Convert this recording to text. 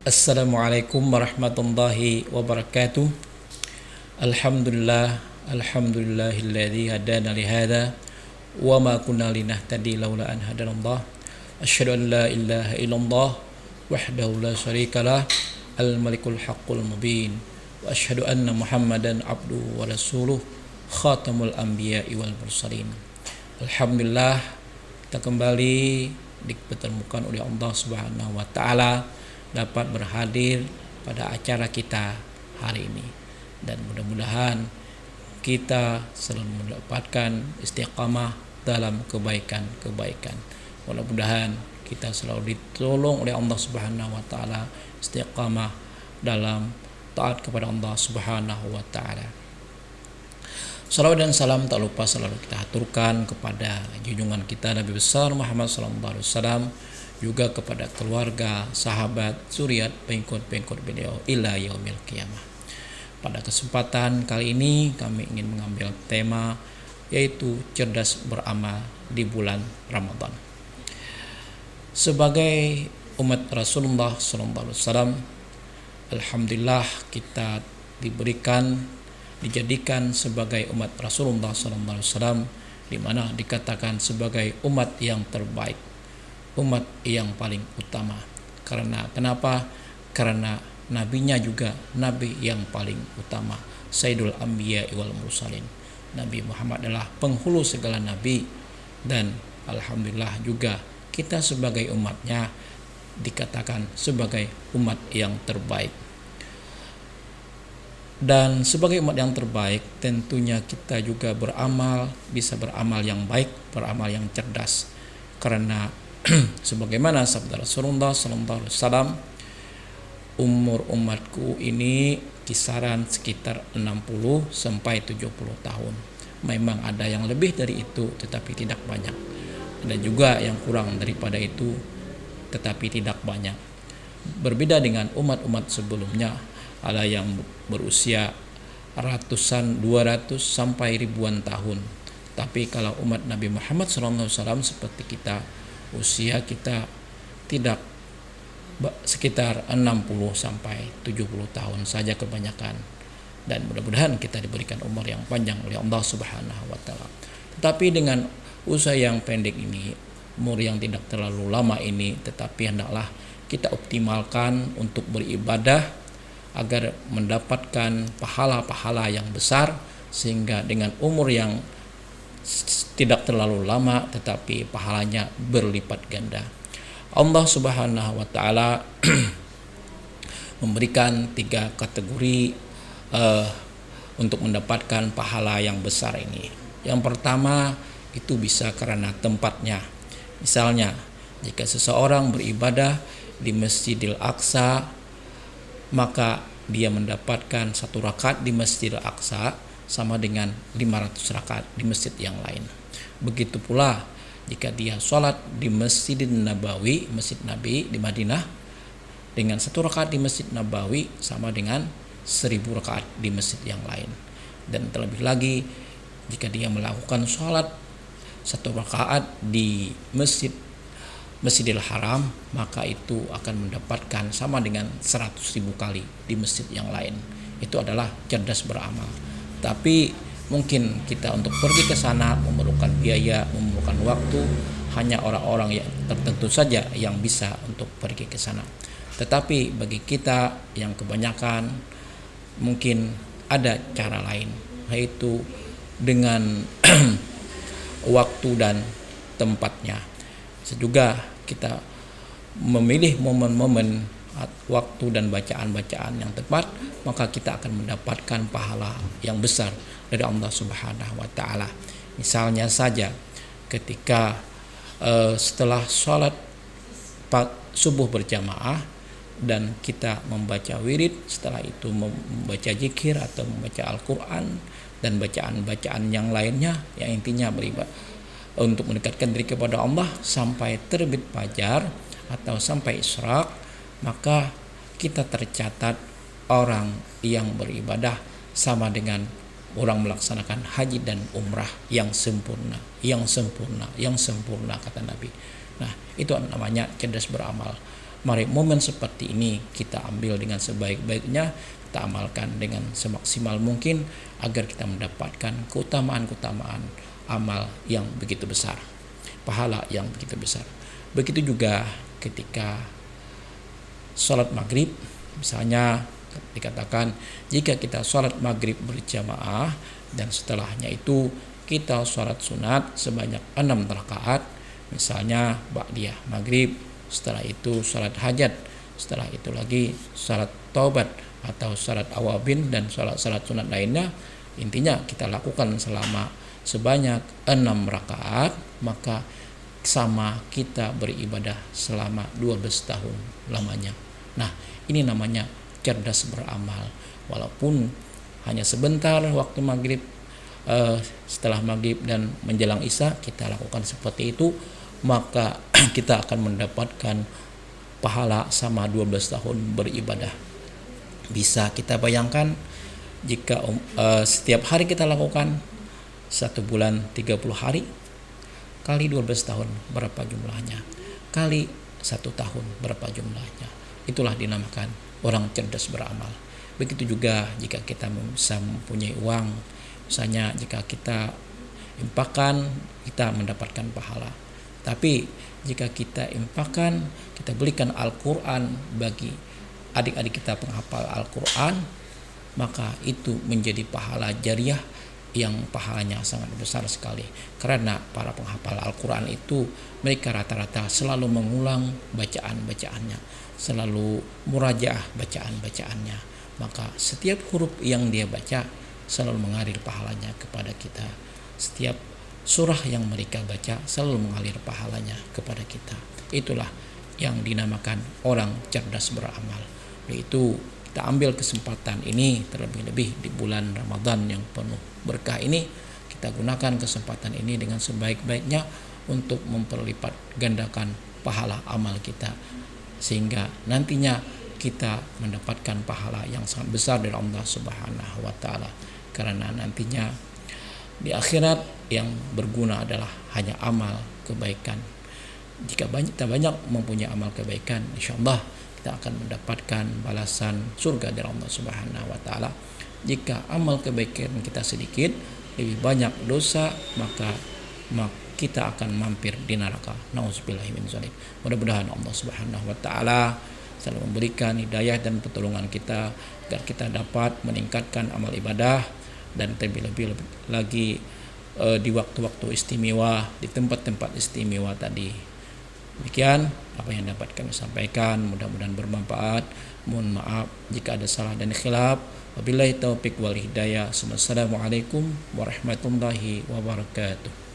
Assalamualaikum warahmatullahi wabarakatuh. Alhamdulillahilladzi hadana li hadza wa ma kunna linahtadi laula an hadanallah. Asyhadu an la ilaha illallah wahdahu la syarikalah al-malikul haqqul mubin wa asyhadu anna Muhammadan abduhu wa rasuluh khatamul anbiya'i wal mursalin. Alhamdulillah, kita kembali dipertemukan oleh Allah Subhanahu wa taala dapat berhadir pada acara kita hari ini, dan mudah-mudahan kita selalu mendapatkan istiqamah dalam kebaikan-kebaikan. Mudah-mudahan kita selalu ditolong oleh Allah Subhanahu wa taala istiqamah dalam taat kepada Allah Subhanahu wa taala. Salawat dan salam tak lupa selalu kita aturkan kepada junjungan kita Nabi besar Muhammad sallallahu alaihi wasallam, juga kepada keluarga, sahabat, zuriat, pengikut beliau ila yaumil qiyamah. Pada kesempatan kali ini kami ingin mengambil tema yaitu cerdas beramal di bulan Ramadan. Sebagai umat Rasulullah sallallahu alaihi wasallam, alhamdulillah kita dijadikan sebagai umat Rasulullah sallallahu alaihi wasallam, di mana dikatakan sebagai umat yang terbaik, umat yang paling utama. Kenapa? Karena nabinya juga nabi yang paling utama, Sayyidul Anbiya wal Mursalin. Nabi Muhammad adalah penghulu segala nabi, dan alhamdulillah juga kita sebagai umatnya dikatakan sebagai umat yang terbaik. Dan sebagai umat yang terbaik, tentunya kita juga bisa beramal yang baik, beramal yang cerdas. Karena sebagaimana sabda Rasulullah sallallahu alaihi wasallam, umur umatku ini kisaran sekitar 60 sampai 70 tahun. Memang ada yang lebih dari itu tetapi tidak banyak. Ada juga yang kurang daripada itu tetapi tidak banyak. Berbeda dengan umat-umat sebelumnya, ada yang berusia ratusan, 200 sampai ribuan tahun. Tapi kalau umat Nabi Muhammad SAW seperti kita, usia kita tidak sekitar 60 sampai 70 tahun saja kebanyakan. Dan mudah-mudahan kita diberikan umur yang panjang oleh Allah Subhanahu wa taala. Tetapi dengan usia yang pendek ini, umur yang tidak terlalu lama ini, tetapi hendaklah kita optimalkan untuk beribadah agar mendapatkan pahala-pahala yang besar, sehingga dengan umur yang tidak terlalu lama tetapi pahalanya berlipat ganda. Allah Subhanahu wa taala memberikan 3 kategori untuk mendapatkan pahala yang besar ini. Yang pertama itu bisa karena tempatnya. Misalnya, jika seseorang beribadah di Masjidil Aqsa, maka dia mendapatkan 1 rakaat di Masjidil Aqsa sama dengan 500 rakaat di masjid yang lain. Begitu pula jika dia sholat di Masjidin Nabawi, Masjid Nabi di Madinah, dengan 1 rakaat di Masjid Nabawi sama dengan 1000 rakaat di masjid yang lain. Dan terlebih lagi jika dia melakukan sholat 1 rakaat di Masjidil Haram, maka itu akan mendapatkan sama dengan 100.000 kali di masjid yang lain. Itu adalah cerdas beramal. Tapi mungkin kita untuk pergi ke sana memerlukan biaya, memerlukan waktu. Hanya orang-orang yang tertentu saja yang bisa untuk pergi ke sana. Tetapi bagi kita yang kebanyakan, mungkin ada cara lain, yaitu dengan waktu dan tempatnya. Juga kita memilih momen-momen, waktu dan bacaan-bacaan yang tepat, maka kita akan mendapatkan pahala yang besar dari Allah Subhanahu wa taala. Misalnya saja ketika setelah sholat subuh berjamaah dan kita membaca wirid, setelah itu membaca zikir atau membaca Al-Quran dan bacaan-bacaan yang lainnya, yang intinya beribadah untuk mendekatkan diri kepada Allah sampai terbit fajar atau sampai isyraq, maka kita tercatat orang yang beribadah sama dengan orang melaksanakan haji dan umrah yang sempurna kata Nabi. Nah, itu namanya cerdas beramal. Mari momen seperti ini kita ambil dengan sebaik-baiknya, kita amalkan dengan semaksimal mungkin agar kita mendapatkan keutamaan-keutamaan amal yang begitu besar, pahala yang begitu besar. Begitu juga ketika sholat maghrib, misalnya dikatakan jika kita sholat maghrib berjamaah dan setelahnya itu kita sholat sunat sebanyak 6 rakaat, misalnya ba'diyah maghrib, setelah itu sholat hajat, setelah itu lagi sholat taubat atau sholat awabin dan sholat sunat lainnya, intinya kita lakukan selama sebanyak 6 rakaat, maka sama kita beribadah selama 12 tahun lamanya. Nah, ini namanya cerdas beramal. Walaupun hanya sebentar waktu maghrib, setelah maghrib dan menjelang isya kita lakukan seperti itu, maka kita akan mendapatkan pahala sama 12 tahun beribadah. Bisa kita bayangkan jika setiap hari kita lakukan 1 bulan 30 hari kali 12 tahun berapa jumlahnya, kali 1 tahun berapa jumlahnya. Itulah dinamakan orang cerdas beramal. Begitu juga jika kita bisa mempunyai uang, misalnya jika kita infakkan, kita mendapatkan pahala. Tapi jika kita infakkan, kita belikan Al-Quran bagi adik-adik kita penghafal Al-Quran, maka itu menjadi pahala jariah yang pahalanya sangat besar sekali. Karena para penghafal Al-Quran itu mereka rata-rata selalu mengulang bacaan-bacaannya, selalu murajaah bacaan-bacaannya. Maka setiap huruf yang dia baca selalu mengalir pahalanya kepada kita. Setiap surah yang mereka baca selalu mengalir pahalanya kepada kita. Itulah yang dinamakan orang cerdas beramal. Yaitu kita ambil kesempatan ini, terlebih-lebih di bulan Ramadan yang penuh berkah ini, kita gunakan kesempatan ini dengan sebaik-baiknya untuk memperlipat gandakan pahala amal kita, sehingga nantinya kita mendapatkan pahala yang sangat besar dari Allah Subhanahu wa taala. Karena nantinya di akhirat yang berguna adalah hanya amal kebaikan. Jika kita banyak mempunyai amal kebaikan, insyaallah kita akan mendapatkan balasan surga dari Allah Subhanahu wa taala. Jika amal kebaikan kita sedikit, lebih banyak dosa, maka kita akan mampir di neraka. Nauzubillahi min dzalik. Mudah-mudahan Allah Subhanahu wa taala selalu memberikan hidayah dan pertolongan kita agar kita dapat meningkatkan amal ibadah dan terlebih-lebih lagi di waktu-waktu istimewa, di tempat-tempat istimewa tadi. Demikian apa yang dapat kami sampaikan, mudah-mudahan bermanfaat. Mohon maaf jika ada salah dan khilaf. Wabillahi taufiq wal hidayah. Wassalamualaikum warahmatullahi wabarakatuh.